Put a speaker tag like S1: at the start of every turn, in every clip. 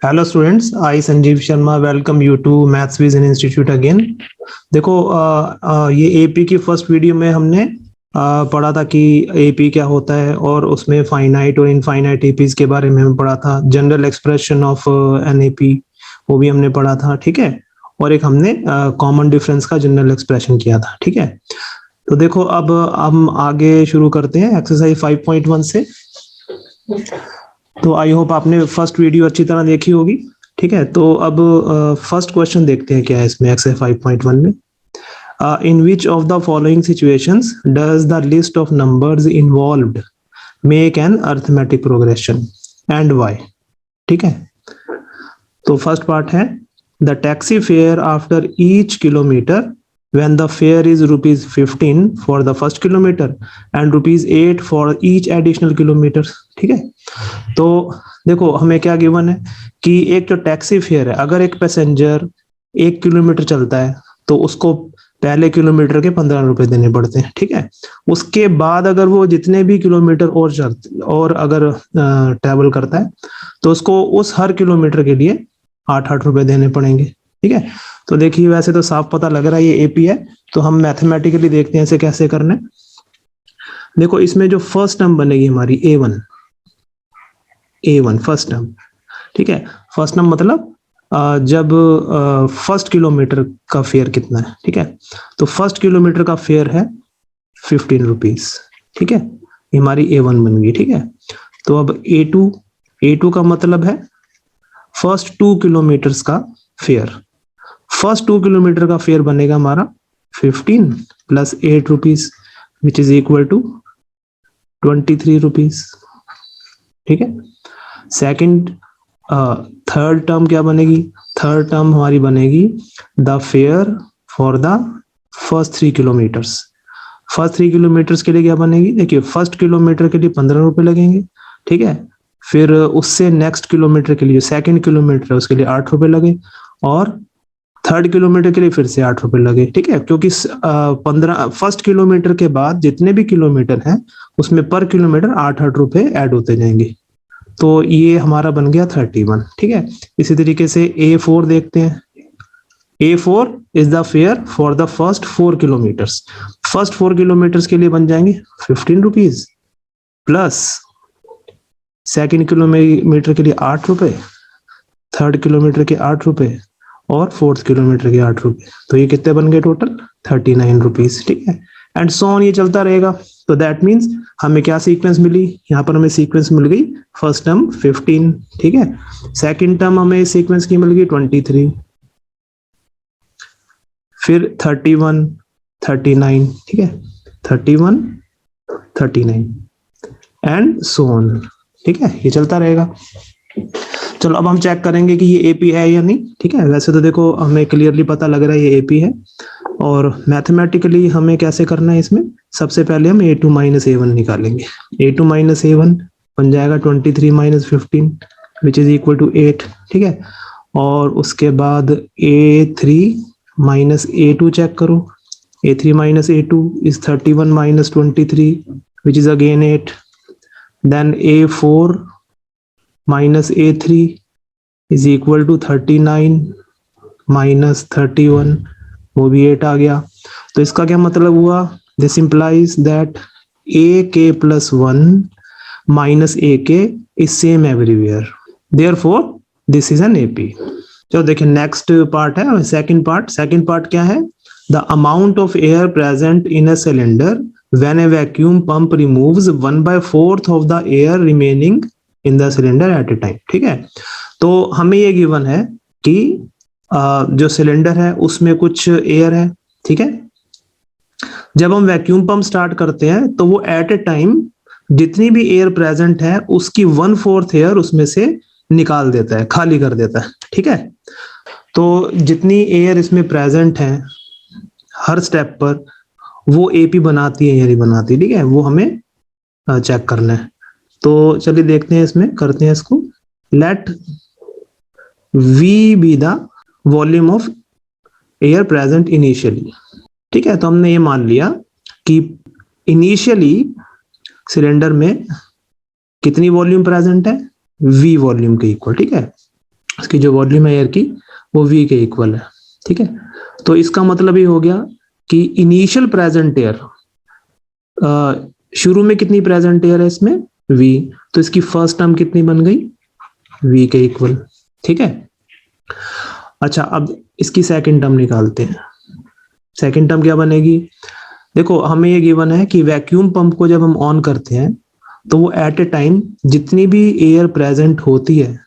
S1: Hello students, I Sanjeev Sharma welcome you to maths vision institute again. देखो, ये AP की first video में हमने पढ़ा था कि एपी क्या होता है और उसमें फाइनाइट और इनफाइनाइट एपीज के बारे में हम पढ़ा था। General expression of an AP वो भी हमने पढ़ा था, ठीक है। और एक हमने कॉमन डिफरेंस का जनरल एक्सप्रेशन किया था, ठीक है। तो देखो, अब हम आगे शुरू करते हैं एक्सरसाइज 5.1 से। तो आई होप आपने फर्स्ट वीडियो अच्छी तरह देखी होगी, ठीक है। तो अब फर्स्ट क्वेश्चन देखते हैं क्या है इसमें एक्सरसाइज 5.1 में। In which of the following situations does the list of numbers involved make an arithmetic progression and why, ठीक है। तो फर्स्ट पार्ट है the taxi fare after each kilometre when the fare is rupees 15 for the first kilometer and rupees 8 for each additional kilometers, ठीक है। तो देखो, हमें क्या गिवन है कि एक जो टैक्सी फेयर है, अगर एक पैसेंजर 1 किलोमीटर चलता है तो उसको पहले किलोमीटर के 15 रुपए देने पड़ते हैं, ठीक है। उसके बाद अगर वो जितने भी किलोमीटर और अगर ट्रेवल करता है तो उसको उस हर किलोमीटर के लिए 8-8 रुपए देने पड़ेंगे, ठीक है। तो देखिए, वैसे तो साफ पता लग रहा है ये एपी है, तो हम मैथमेटिकली देखते हैं इसे कैसे करना है। देखो, इसमें जो फर्स्ट टर्म बनेगी हमारी ए वन फर्स्ट टर्म, ठीक है। फर्स्ट टर्म मतलब जब फर्स्ट किलोमीटर का फेयर कितना है, ठीक है। तो फर्स्ट किलोमीटर का फेयर है 15 रुपीज, ठीक है। ये हमारी ए1 बन गई, ठीक है। तो अब ए टू का मतलब है फर्स्ट 2 किलोमीटर्स का फेयर। फर्स्ट 2 किलोमीटर का फेयर बनेगा हमारा 15 प्लस 8 rupees which is equal to 23 rupees, ठीक है। सेकंड थर्ड टर्म क्या बनेगी? थर्ड टर्म हमारी बनेगी the fair for the first 3 kilometres. First 3 kilometres के लिए क्या बनेगी? देखिए, फर्स्ट किलोमीटर के लिए 15 रुपए लगेंगे, ठीक है। फिर उससे नेक्स्ट किलोमीटर के लिए सेकंड किलोमीटर है उसके लिए 8 रुपए लगे, और थर्ड किलोमीटर के लिए फिर से 8 रुपए लगे, ठीक है। क्योंकि 15 फर्स्ट किलोमीटर के बाद जितने भी किलोमीटर हैं उसमें पर किलोमीटर 8-8 रुपए ऐड होते जाएंगे। तो ये हमारा बन गया 31, ठीक है। इसी तरीके से A4 देखते हैं। A4 is the fair for the first 4 kilometres. First 4 kilometres के लिए बन जाएंगे 15 रुपीज प्लस सेकेंड किलोमीटर के लिए 8 रुपए, थर्ड किलोमीटर के 8 रुपए और फोर्थ किलोमीटर के 8 रुपए। तो ये कितने बन गए टोटल? 39 रुपीज, ठीक है। एंड सो ऑन, ये चलता रहेगा। तो दैट मीन्स हमें क्या सीक्वेंस मिली? यहाँ पर हमें सीक्वेंस मिल गई फर्स्ट टर्म 15, ठीक है। सेकंड टर्म हमें सीक्वेंस की मिल गई 23, फिर 31, 39, ठीक है। 31, 39 एंड सो ऑन, ठीक है। ये चलता रहेगा। चलो, अब हम चेक करेंगे कि ये एपी है या नहीं, ठीक है। वैसे तो देखो, हमें क्लियरली पता लग रहा है ये एपी है। और मैथमेटिकली हमें कैसे करना है इसमें? सबसे पहले हम a2 माइनस a1 निकालेंगे। a2 माइनस a1 बन जाएगा 23 माइनस 15 विच इज इक्वल टू 8, ठीक है। और उसके बाद a3 माइनस a2 चेक करो। a3 minus a2 is 31 minus 23 which is again 8। Then a4 minus A3 is equal to 39 minus 31, वो भी 8 आ गया। तो इसका क्या मतलब हुआ? This implies that AK plus 1 minus AK is same everywhere, therefore this is an AP। चलो देखिए, नेक्स्ट पार्ट है सेकंड पार्ट। सेकंड पार्ट क्या है? The amount of air present in a cylinder when A vacuum pump removes 1/4 of the air remaining in the cylinder eight A time, ठीक है। तो हमें ये गिवन है कि जो सिलेंडर है उसमें कुछ एयर है, ठीक है। जब हम वैक्यूम पंप स्टार्ट करते हैं तो वो एट ए टाइम जितनी भी एयर प्रेजेंट है उसकी 1/4 एयर उसमें से निकाल देता है, खाली कर देता है, ठीक है। तो जितनी एयर इसमें प्रेजेंट है हर स्टेप पर वो एपी बनाती है या नहीं बनाती, ठीक है, वो हमें चेक करना है। तो चलिए देखते हैं, इसमें करते हैं इसको। Let V be the volume of air present initially, ठीक है। तो हमने ये मान लिया कि इनिशियली सिलेंडर में कितनी वॉल्यूम प्रेजेंट है? V वॉल्यूम के इक्वल, ठीक है। इसकी जो वॉल्यूम है एयर की वो v के इक्वल है, ठीक है। तो इसका मतलब ये हो गया कि इनिशियल प्रेजेंट एयर, शुरू में कितनी प्रेजेंट एयर है इसमें v, तो इसकी फर्स्ट टर्म कितनी बन गई v के इक्वल, ठीक है। अच्छा अब इसकी सेकंड टर्म निकालते हैं। सेकंड टर्म क्या बनेगी, देखो हमें ये गिवन है कि वैक्यूम पंप को जब हम ऑन करते हैं तो वो एट ए टाइम जितनी भी एयर प्रेजेंट होती है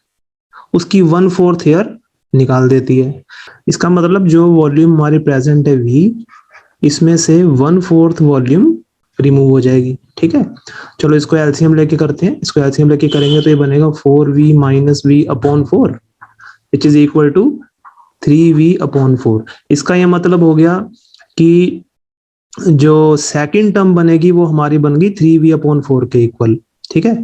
S1: उसकी 1/4 एयर निकाल देती है। इसका मतलब जो वॉल्यूम हमारी प्रेजेंट है v, इसमें से 1/4 वॉल्यूम रिमूव हो जाएगी, ठीक है। चलो इसको एलसीएम लेके करते हैं। इसको एलसीएम लेके करेंगे तो ये बनेगा 4v minus v upon 4 which is equal to 3v upon 4। इसका ये मतलब हो गया कि जो सेकंड टर्म बनेगी वो हमारी बन गई 3v अपॉन 4 के इक्वल, ठीक है।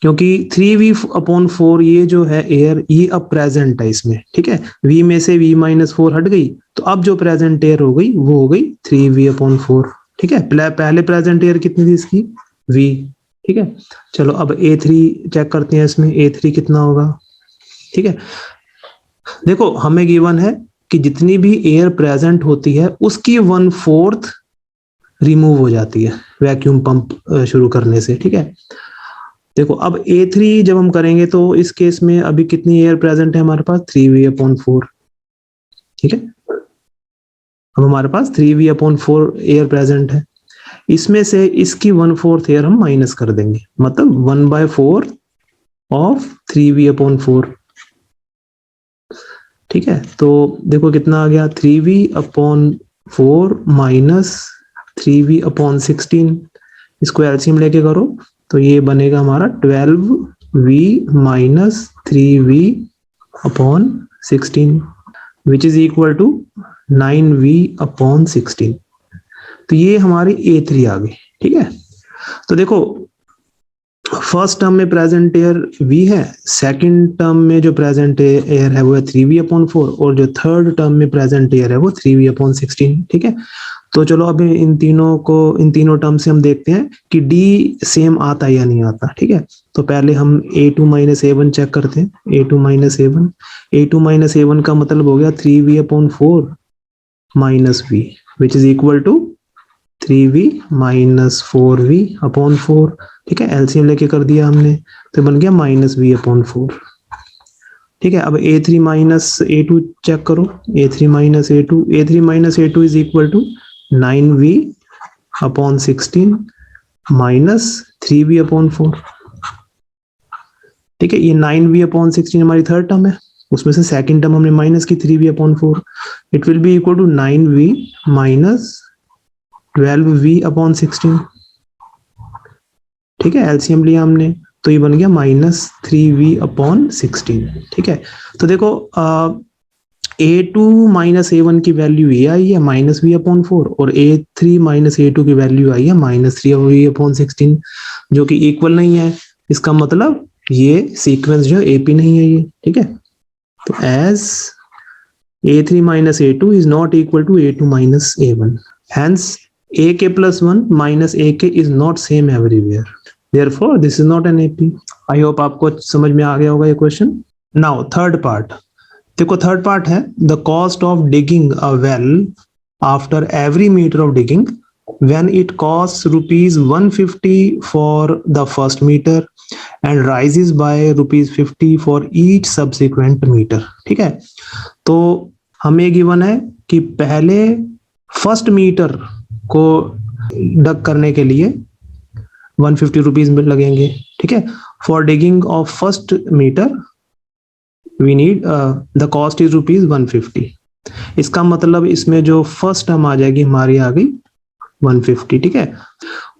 S1: क्योंकि 3v अपॉन 4 ये जो है एयर ये अब प्रेजेंट है इसमें, ठीक है। v में से v माइनस 4 हट गई तो अब जो प्रेजेंट एयर हो गई वो हो गई 3v अपॉन 4, ठीक है। पहले प्रेजेंट एयर कितनी थी इसकी v, ठीक है। चलो अब A3 चेक करते हैं, इसमें A3 कितना होगा, ठीक है। देखो हमें गिवन है कि जितनी भी एयर प्रेजेंट होती है उसकी 1/4 रिमूव हो जाती है वैक्यूम पंप शुरू करने से, ठीक है। देखो अब A3 जब हम करेंगे तो इस केस में अभी कितनी एयर प्रेजेंट है हमारे पास 3v अपॉन 4, ठीक है। अब हमारे पास 3v अपॉन 4 एयर प्रेजेंट है, इसमें से इसकी 1/4 एयर हम माइनस कर देंगे, मतलब 1/4 ऑफ 3v अपॉन 4, ठीक है। तो देखो कितना आ गया 3v upon 4 minus 3v upon 16, इसको एलसीएम लेके करो तो ये बनेगा हमारा 12v minus 3v upon 16 which is equal to 9v upon 16। तो ये हमारी A3 आ गई, ठीक है। तो देखो फर्स्ट टर्म में प्रेजेंट एयर v है, सेकंड टर्म में जो प्रेजेंट एयर है वो है 3v अपॉन 4 और जो थर्ड टर्म में प्रेजेंट एयर है वो 3v अपॉन 16, ठीक है। तो चलो अब इन तीनों टर्म से हम देखते हैं कि d सेम आता है या नहीं आता, ठीक है। तो पहले हम a2 माइनस a1 चेक करते हैं। a2 माइनस a1 का मतलब हो गया 3v upon 4 minus v which is equal to 3v minus 4v upon 4, ठीक है। एलसीएम लेके कर दिया हमने तो बन गया माइनस v अपॉन 4, ठीक है। अब a3 माइनस a2 चेक करो, a3 minus a2 is equal to 9v upon 16 minus 3v upon 4, ठीक है। ये 9v अपॉन 16 हमारी थर्ड टर्म है, उसमें से सेकंड टर्म हमने माइनस की 3v upon 4, it will be equal to 9v minus 12v upon 16, ठीक है। एलसीएम लिया हमने तो ये बन गया माइनस 3v अपॉन 16, ठीक है। तो देखो a2 माइनस a1 की वैल्यू ये आई है माइनस v अपॉन 4 और a3 माइनस a2 की वैल्यू आई है माइनस 3v अपॉन 16 जो कि इक्वल नहीं है। इसका मतलब ये सीक्वेंस जो AP नहीं है ये, ठीक है। तो as a3 minus a2 is not equal to a2 minus a1, hence ak plus 1 minus ak is not same everywhere, therefore this is not an AP। I hope आपको समझ में आ गया होगा ये क्वेश्चन। नाउ थर्ड पार्ट, देखो third part है the cost of digging a well after every metre of digging when it costs rupees 150 for the first meter and rises by rupees 50 for each subsequent meter, ठीक है। तो हमें given है कि पहले first metre को डग करने के लिए 150 रुपीज लगेंगे, ठीक है। For digging of first metre we need the cost is rupees 150। इसका मतलब इसमें जो फर्स्ट टर्म आ जाएगी हमारी आ गई 150, ठीक है।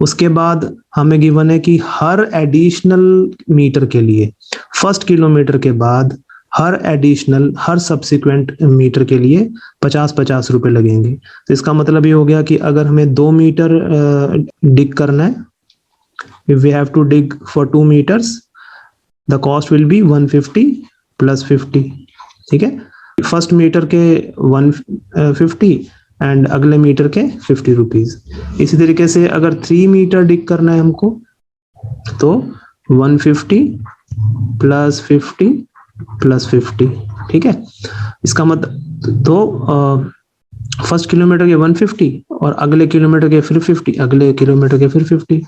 S1: उसके बाद हमें गिवन है कि हर एडिशनल मीटर के लिए फर्स्ट किलोमीटर के बाद हर सब्सिक्वेंट मीटर के लिए 50-50 रुपए लगेंगे। तो इसका मतलब ये हो गया कि अगर हमें 2 मीटर डिग करना है, if we have to dig for 2 meters the cost will be 150 plus 50, ठीक है। फर्स्ट मीटर के 150 एंड अगले मीटर के 50 रुपीज। इसी तरीके से अगर 3 मीटर डिग करना है हमको तो 150 प्लस 50 प्लस 50, ठीक है। इसका मतलब तो फर्स्ट किलोमीटर के 150 और अगले किलोमीटर के फिर 50, अगले किलोमीटर के फिर 50,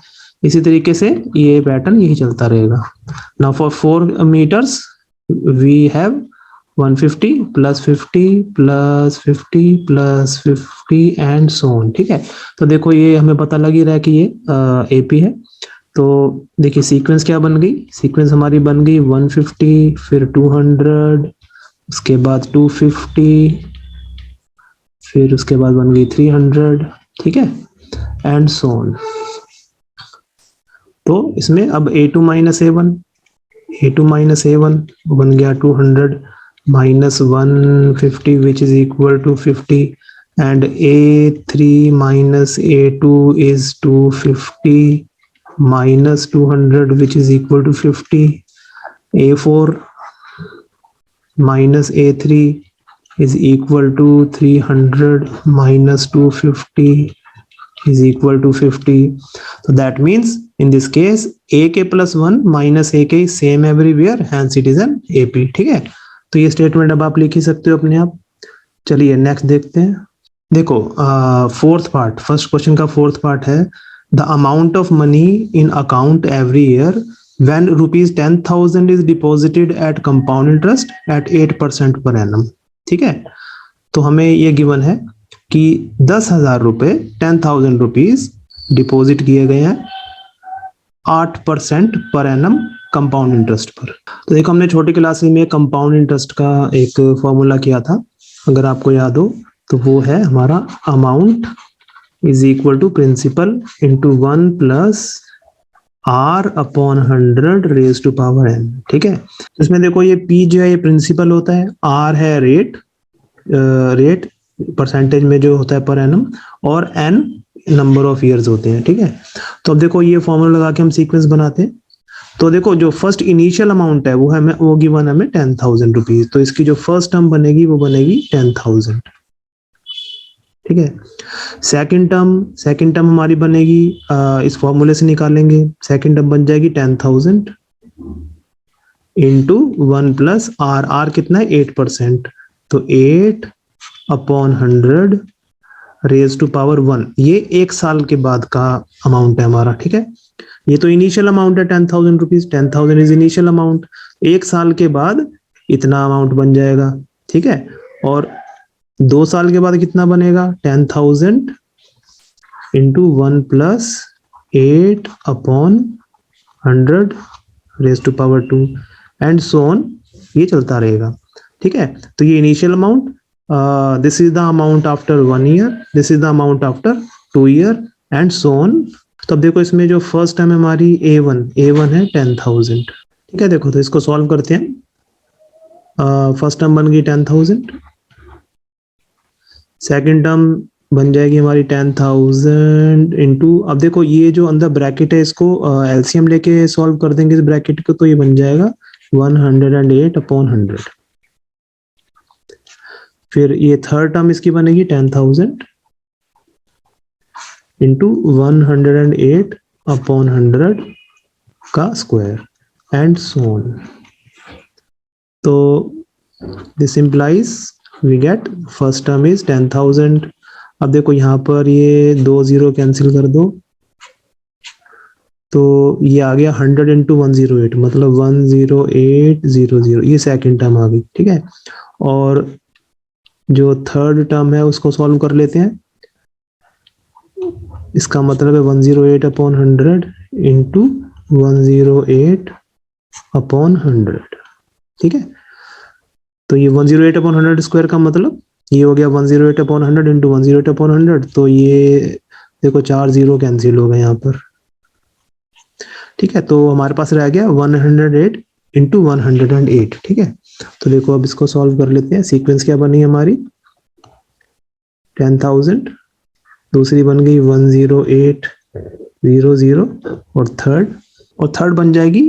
S1: इसी तरीके से ये पैटर्न यही चलता रहेगा। Now for 4 metres we have 150 plus 50 plus 50 plus 50 and so on, ठीक है। तो देखो ये हमें पता लग ही रहा है कि ये एपी है। तो देखिए सीक्वेंस क्या बन गई, सीक्वेंस हमारी बन गई 150 फिर 200, उसके बाद 250, फिर उसके बाद बन गई 300, ठीक है, एंड सो ऑन। तो इसमें अब a2 माइनस a1 बन गया 200 minus 150 which is equal to 50 and a3 minus a2 is 250 minus 200 which is equal to 50, a4 minus a3 is equal to 300 minus 250 is equal to 50. So that means in this case ak plus 1 minus ak is same everywhere, hence it is an AP, ठीक है। तो ये statement अब आप लिख ही सकते हो अपने आप। चलिए नेक्स्ट देखते हैं। देखो फोर्थ पार्ट, फर्स्ट क्वेश्चन का फोर्थ पार्ट है the amount of money in account every year when rupees 10,000 is deposited at compound interest at 8% per annum, ठीक है। तो हमें ये गिवन है कि 10,000 रुपए 10,000 रुपीज डिपॉजिट किए गए हैं 8% पर एनम कंपाउंड इंटरेस्ट पर। तो देखो हमने छोटी क्लास में कंपाउंड इंटरेस्ट का एक फॉर्मूला किया था, अगर आपको याद हो तो वो है हमारा amount is equal to principal into 1 plus R upon 100 raise to power n, ठीक है। इसमें देखो ये P जो है ये प्रिंसिपल होता है, R है रेट परसेंटेज में जो होता है पर एनम, और n नंबर ऑफ ईयर्स होते हैं, ठीक है। तो अब देखो ये फॉर्मूला लगा के हम सीक्वेंस बनाते हैं। तो देखो जो फर्स्ट इनिशियल अमाउंट है वो गिवन हमें 10,000 रुपीज, तो इसकी जो फर्स्ट टर्म बनेगी वो बनेगी 10,000, ठीक है। सेकंड टर्म हमारी बनेगी इस फॉर्मूले से निकालेंगे, सेकंड टर्म बन जाएगी 10,000 इंटू 1 प्लस आर कितना है 8%, तो 8 अपॉन 100 रेज टू पावर 1, ये एक साल के बाद का अमाउंट है हमारा, ठीक है। ये तो इनिशियल अमाउंट है 10,000 रुपीज, 10,000 इज इनिशियल अमाउंट, एक साल के बाद इतना अमाउंट बन जाएगा, ठीक है। और 2 साल के बाद कितना बनेगा 10,000 into 1 plus 8 upon 100 raise to power 2 and so on, ये चलता रहेगा, ठीक है। तो ये initial amount, this is the amount after 1 year, this is the amount after 2 year and so on. तो अब देखो इसमें जो फर्स्ट टर्म है हमारी A1 है 10,000, ठीक है। देखो तो इसको सॉल्व करते हैं। फर्स्ट टर्म बन गई 10,000, सेकंड टर्म बन जाएगी हमारी 10,000 इंटू, अब देखो ये जो अंदर ब्रैकेट है इसको एलसीएम लेके सॉल्व कर देंगे इस ब्रैकेट को, तो ये बन जाएगा 108 अपॉन 100। फिर ये थर्ड टर्म इसकी बनेगी 10,000 इंटू 108 अपॉन 100 का स्क्वायर एंड सो ऑन। तो this implies we get first term is 10,000। अब देखो यहाँ पर ये 2 0 कैंसिल कर दो, तो ये आ गया 100 इंटू 108, मतलब 10800, ये सेकंड टर्म आ गई, ठीक है। और जो थर्ड टर्म है उसको सॉल्व कर लेते हैं, इसका मतलब है 108 अपॉन 100 इंटू 108 अपॉन 100, ठीक है। तो ये 108 अपॉन 100 स्क्वायर का मतलब ये हो गया 108 अपॉन 100 इंटू 108 अपॉन 100, तो ये देखो 4 0 कैंसिल हो गए यहाँ पर, ठीक है। तो हमारे पास रह गया 108 इंटू 108, ठीक है। तो देखो अब इसको सॉल्व कर लेते हैं। सीक्वेंस क्या बनी हमारी 10,000, दूसरी बन गई 10800 और थर्ड बन जाएगी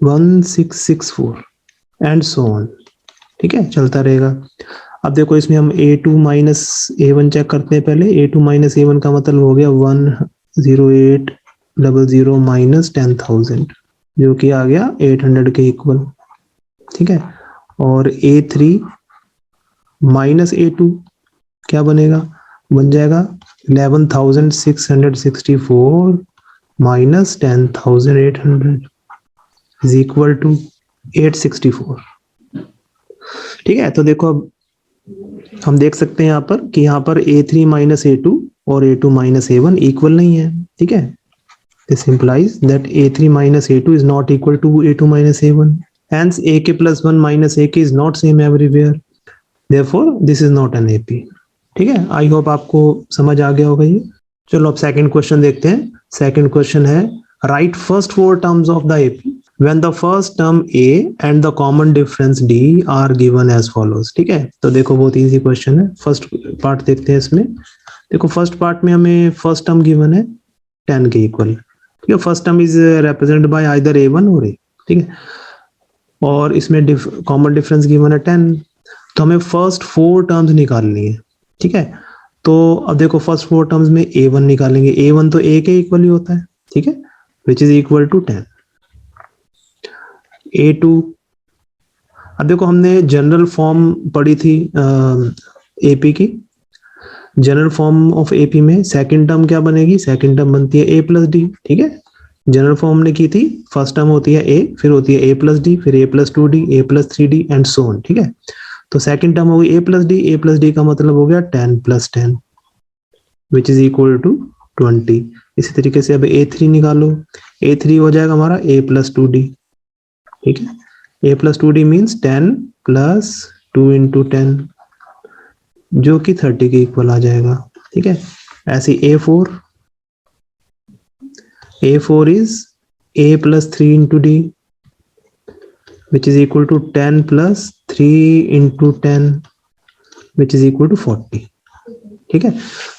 S1: 1664 एंड सो ऑन, ठीक है, चलता रहेगा। अब देखो इसमें हम A2 माइनस A1 चेक करते हैं पहले। A2 माइनस A1 का मतलब हो गया 10800 माइनस 10,000, जो कि आ गया 800 के इक्वल, ठीक है, और A3 माइनस A2 क्या बनेगा, बन जाएगा 11,664 माइनस 10,800 इज इक्वल टू 864। ठीक है, तो देखो अब हम देख सकते हैं यहाँ पर कि यहाँ पर A3 माइनस A2 और A2 माइनस A1 इक्वल नहीं है। ठीक है, this implies that A3 minus A2 is not equal to A2 minus A1. Hence AK plus 1 minus AK is not same everywhere. Therefore this is not an AP. ठीक है, आई hope आपको समझ आ गया होगा ये। चलो अब सेकंड क्वेश्चन देखते हैं। सेकंड क्वेश्चन है right first four terms of the AP when the first term A and the common difference D are given as follows। ठीक है, तो देखो बहुत इजी क्वेश्चन है। फर्स्ट पार्ट देखते हैं इसमें। देखो फर्स्ट पार्ट में हमें फर्स्ट टर्म गिवन है 10 के इक्वल। ठीक है, first term is represented by either A1 और A। ठीक है, और इसमें कॉमन डिफरेंस गिवन है 10, तो हमें फर्स्ट फोर टर्म्स निकालनी है। ठीक है, तो अब देखो फर्स्ट फोर टर्म्स में A1 निकालेंगे। A1 तो A के इक्वल ही होता है। ठीक है, विच इज इक्वल टू 10। A2, अब देखो हमने जनरल फॉर्म पढ़ी थी AP की। जनरल फॉर्म ऑफ AP में सेकंड टर्म क्या बनेगी, सेकंड टर्म बनती है A प्लस डी। ठीक है, जनरल फॉर्म हमने की थी, फर्स्ट टर्म होती है A, फिर होती है A प्लस डी, फिर A plus 2D, A plus 3D and so on. ठीक है, तो सेकंड टर्म होगी A plus D. A plus D का मतलब हो गया 10 plus 10 which is equal to 20। इसी तरीके से अब A3 निकालो। A3 हो जाएगा हमारा A प्लस 2D। ठीक है, A plus 2D means 10 plus 2 into 10 जो कि 30 के इक्वल आ जाएगा। ठीक है, ऐसे A4 is A plus 3 into D which is equal to 10 plus 3 into 10 which is equal to 40। ठीक है,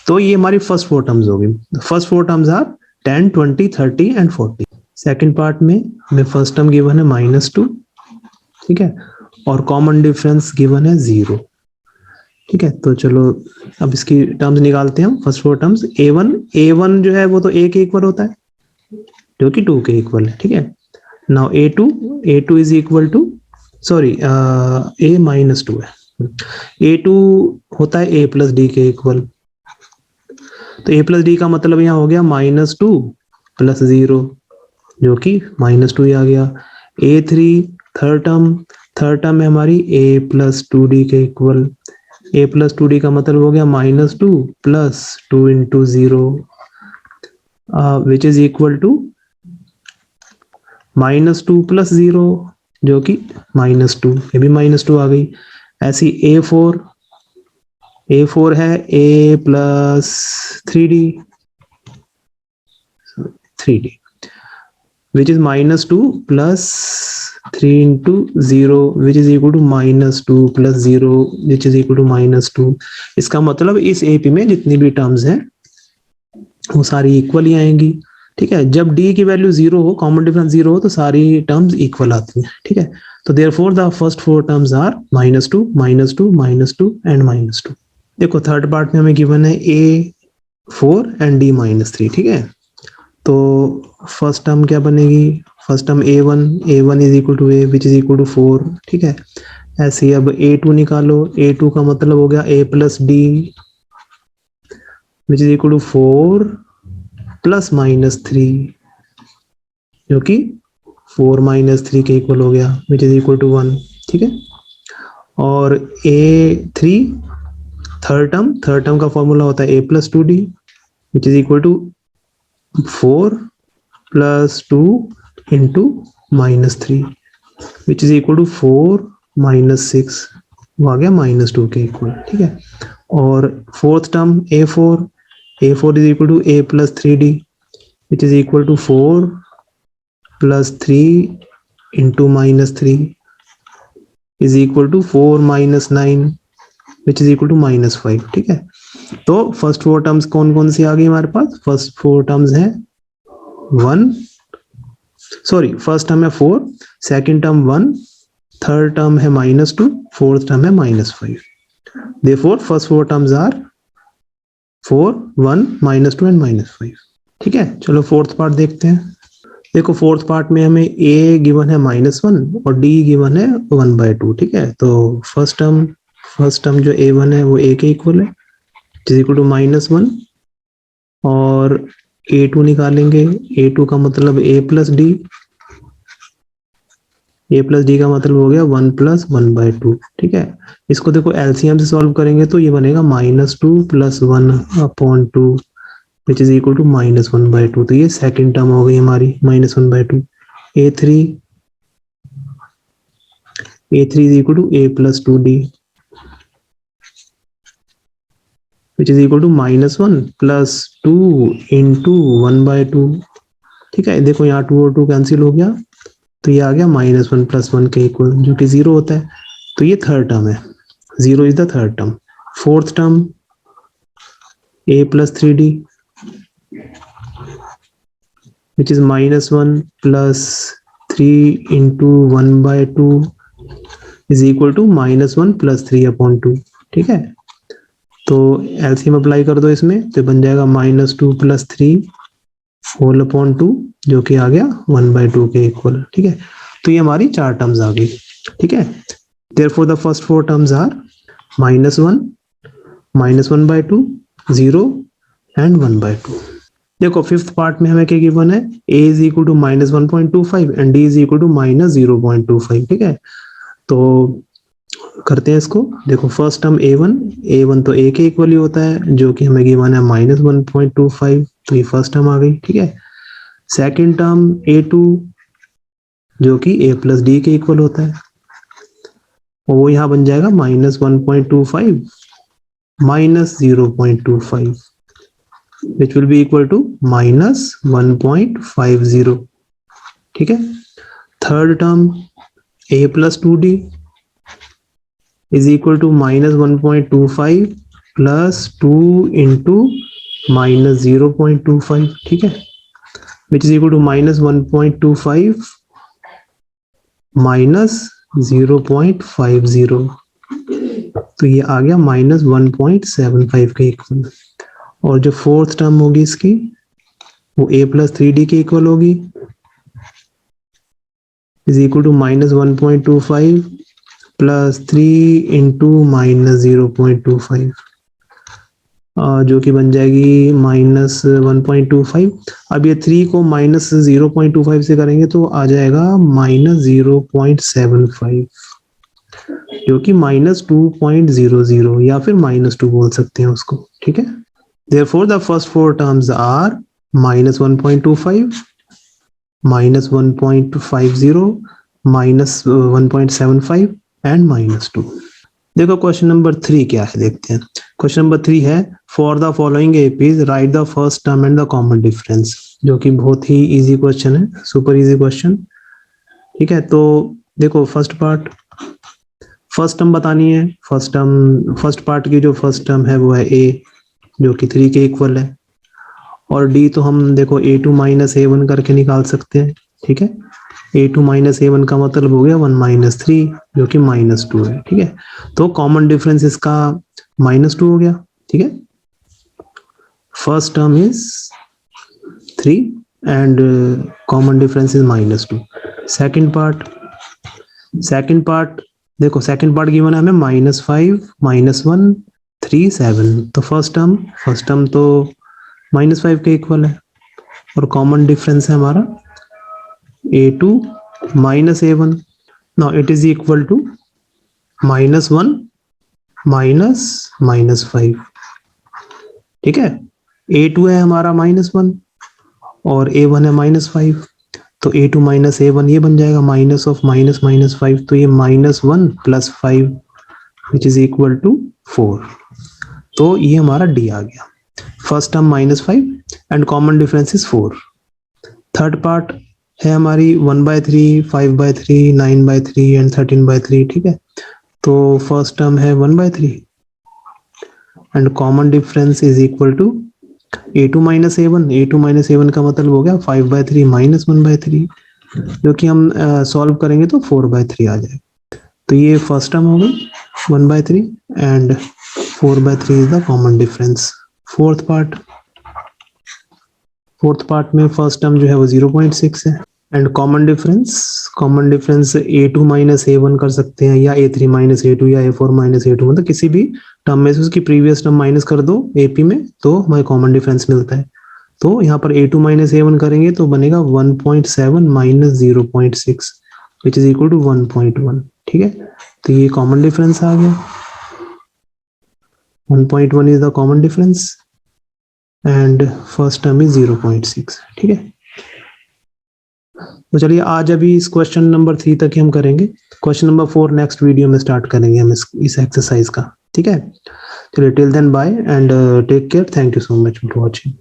S1: तो ये हमारी फर्स्ट फोर टर्म्स होगी। First four terms are 10, 20, 30 and 40। Second part में हमें फर्स्ट टर्म गिवन है -2। ठीक है, और कॉमन डिफरेंस गिवन है 0। ठीक है, तो चलो अब इसकी टर्म्स निकालते हैं हम। फर्स्ट फोर टर्म्स A1 जो है वो तो A के इक्वल होता है जो कि 2 के इक्वल है। ठीक है, now A2 is equal to sorry A minus 2 है। A2 होता है A प्लस डी के इक्वल, तो A प्लस डी का मतलब यहाँ हो गया -2 प्लस 0 जो कि -2 ही आ गया। A3 थर्ड टर्म है हमारी A प्लस 2D के इक्वल। A प्लस 2D का मतलब हो गया -2 plus 2 into 0 which is equal to -2 plus 0 जो कि -2, ये भी -2 आ गई। ऐसी A4 है A plus 3D which is -2 plus 3 into 0 which is equal to -2 plus 0 which is equal to -2। इसका मतलब इस AP में जितनी भी टर्म्स हैं वो सारी इक्वल ही आएंगी। ठीक है, जब D की वैल्यू 0 हो, कॉमन डिफरेंस 0 हो, तो सारी टर्म्स इक्वल आती हैं। ठीक है, तो therefore the first four terms are -2, -2, -2 and -2। देखो थर्ड पार्ट में हमें गिवन है A4 एंड D -3। ठीक है, तो फर्स्ट टर्म क्या बनेगी, first term A1 is equal to A which is equal to 4। ठीक है, ऐसे ही अब A2 निकालो। A2 का मतलब हो गया A plus D which is equal to 4 plus -3 जो कि 4 - 3 के इक्वल हो गया विच इज इक्वल टू 1। ठीक है, और A3 थर्ड टर्म का फॉर्मूला होता है A plus 2D which is equal to 4 plus 2 into -3 which is equal to 4 - 6 वो आ गया -2 के इक्वल। ठीक है, और fourth term A4 is equal to A plus 3D which is equal to 4 plus 3 into -3 is equal to 4 - 9 which is equal to -5। ठीक है, तो first four terms कौन कौन सी आ गई हमारे पास। फर्स्ट फोर टर्म्स है फर्स्ट टर्म है 4, सेकंड टर्म 1, थर्ड टर्म है -2, फोर्थ टर्म है -5। Therefore first four terms are 4, 1, -2 and -5। ठीक है, चलो फोर्थ पार्ट देखते हैं। देखो फोर्थ पार्ट में हमें a गिवन है -1 और d गिवन है 1/2, ठीक है। तो फर्स्ट टर्म जो a1 है वो a के इक्वल है, इज इक्वल टू -1, और a2 निकालेंगे, a2 का मतलब a plus D, a plus D का मतलब हो गया 1 + 1/2, ठीक है। इसको देखो एलसीएम से सॉल्व करेंगे तो ये बनेगा -2 + 1/2 विच इज इक्वल टू -1/2। तो ये सेकंड टर्म हो गई हमारी -1/2। a3 is equal to a + 2d which is equal to -1 + 2 × 1/2, ठीक है। देखो यहाँ 2 और 2 कैंसिल हो गया, तो ये आ गया -1 + 1 के इक्वल, जो कि 0 होता है। तो ये थर्ड टर्म है, 0 is the third term. Fourth term a + 3d which is -1 + 3 × 1/2 is equal to -1 + 3/2, ठीक है। तो एलसीएम अप्लाई कर दो इसमें, तो बन जाएगा -2 + 3 होल/2 जो कि आ गया 1/2 के इक्वल, ठीक है। तो ये हमारी 4 टर्म्स आ गई, ठीक है। Therefore the first 4 terms are -1, -1/2, 0 and 1/2। देखो फिफ्थ पार्ट में हमें क्या गिवन है, a is equal to -1.25 and d is equal to -0.25, ठीक है। तो करते हैं इसको। देखो फर्स्ट टर्म a1 तो a के इक्वल ही होता है, जो कि हमें गिवन है -1.25, तो ये फर्स्ट टर्म आ गई, ठीक है। सेकंड टर्म a2 जो कि a + d के इक्वल होता है, और वो यहाँ बन जाएगा -1.25 -0.25 which will be equal to -1.50, ठीक है। Third term a + 2d is equal to -1.25 + 2 × -0.25, ठीक है, which is equal to -1.25 -0.50, तो ये आ गया -1.75 के इक्वल। और जो फोर्थ टर्म होगी इसकी वो a + 3d के इक्वल होगी, इज इक्वल टू -1.25 + 3 × -0.25, जो कि बन जाएगी -1.25। अब ये 3 को -0.25 से करेंगे तो आ जाएगा -0.75, जो कि -2.00 या फिर -2 बोल सकते हैं उसको, ठीक है। Therefore the first 4 terms are -1.25, -1.50, -1.75 and -2। देखो क्वेश्चन नंबर 3 क्या है, देखते हैं। क्वेश्चन नंबर 3 है, for the following APs right the first term and the common difference, जो कि बहुत ही इजी क्वेश्चन है, सुपर इजी क्वेश्चन, ठीक है। तो देखो फर्स्ट टर्म बतानी है। फर्स्ट पार्ट की जो फर्स्ट टर्म है वो है a, जो कि 3 के इक्वल है, और d तो हम देखो a2 - a1 करके निकाल सकते हैं, ठीक है। a2 - a1 का मतलब हो गया 1 - 3, जो कि -2 है, ठीक है। तो कॉमन डिफरेंस इसका -2 हो गया, ठीक है। First term is 3 and common difference is -2। Second part देखो, सेकंड पार्ट गिवन है हमें -5 -1 3 7। तो फर्स्ट टर्म तो -5 के इक्वल है, और कॉमन डिफरेंस है हमारा a2 - a1। Now it is equal to -1 -5, ठीक है। a2 है हमारा -1 और a1 है -5, तो a2 - a1 ये बन जाएगा -(-5), तो ये -1 + 5 विच इज इक्वल टू 4। तो ये हमारा d आ गया। First term -5 and common difference is 4। Third part है हमारी 1/3, 5/3, 9/3 एंड 13/3, ठीक है। तो फर्स्ट टर्म है 1/3 and common difference is equal to a2 - a1 का मतलब हो गया 5/3 - 1/3, जो कि हम सॉल्व करेंगे तो 4/3 आ जाएगा। तो ये फर्स्ट टर्म हो गई 1/3 and 4/3 is the common difference. Fourth part fourth part में फर्स्ट टर्म जो है वो 0.6 है। And common difference a2 minus a1 कर सकते हैं, या a3 माइनस a2, या a4 माइनस a2, मतलब किसी भी टर्म में से उसकी प्रीवियस टर्म माइनस कर दो AP में तो हमें कॉमन डिफरेंस मिलता है। तो यहाँ पर a2 माइनस a1 करेंगे तो बनेगा 1.7 minus 0.6 which is equal to 1.1। ठीक है, तो ये कॉमन डिफरेंस आ गया, 1.1 is the common difference and first term is 0.6। ठीक है, तो चलिए आज अभी इस क्वेश्चन नंबर 3 तक ही हम करेंगे। क्वेश्चन नंबर 4 नेक्स्ट वीडियो में स्टार्ट करेंगे हम इस एक्सरसाइज का। ठीक है, चलिए till then bye and take care, thank you so much for watching.